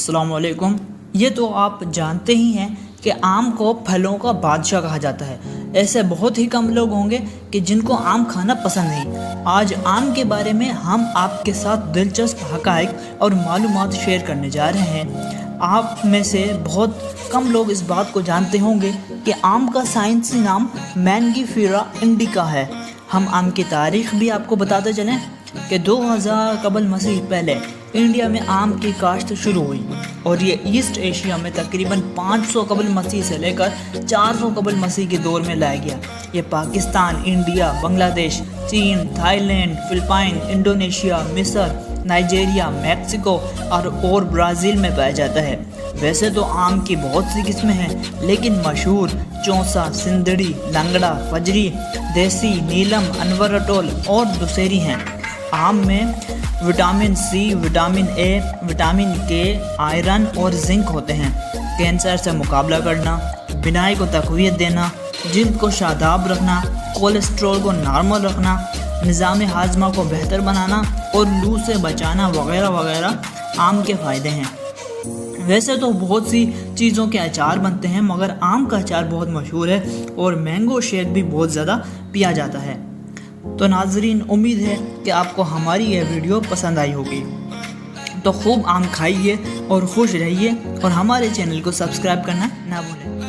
अस्सलाम वालेकुम। ये तो आप जानते ही हैं कि आम को फलों का बादशाह कहा जाता है। ऐसे बहुत ही कम लोग होंगे कि जिनको आम खाना पसंद नहीं। आज आम के बारे में हम आपके साथ दिलचस्प हक़ाइक़ और मालूमात शेयर करने जा रहे हैं। आप में से बहुत कम लोग इस बात को जानते होंगे कि आम का साइंसी नाम मैंगीफेरा इंडिका है। हम आम की तारीख़ भी आपको बताते चलें कि 2000 कबल मसीह पहले इंडिया में आम की काश्त शुरू हुई और ये ईस्ट एशिया में तकरीबन 500 कबल मसीह से लेकर 400 कबल मसीह के दौर में लाया गया। ये पाकिस्तान, इंडिया, बांग्लादेश, चीन, थाईलैंड, फिलिपाइन, इंडोनेशिया, मिस्र, नाइजीरिया, मैक्सिको और ब्राज़ील में पाया जाता है। वैसे तो आम की बहुत सी किस्में हैं, लेकिन मशहूर चौसा, सिंदड़ी, लंगड़ा, फजरी, देसी, नीलम, अनवरटोल और दुसेरी हैं। आम में vitamin C, vitamin A, vitamin K, iron और जिंक होते हैं। कैंसर से मुकाबला करना, बिनाई को तक़वियत देना, जिल्द को शादाब रखना, कोलेस्ट्रॉल को नॉर्मल रखना, निज़ाम हाजमा को बेहतर बनाना और लू से बचाना वगैरह वगैरह आम के फ़ायदे हैं। वैसे तो बहुत सी चीज़ों के अचार बनते हैं, मगर आम का अचार बहुत मशहूर है और मैंगो शेक भी बहुत ज़्यादा पिया जाता है। तो नाज़रीन, उम्मीद है कि आपको हमारी यह वीडियो पसंद आई होगी। तो खूब आम खाइए और खुश रहिए और हमारे चैनल को सब्सक्राइब करना ना भूलें।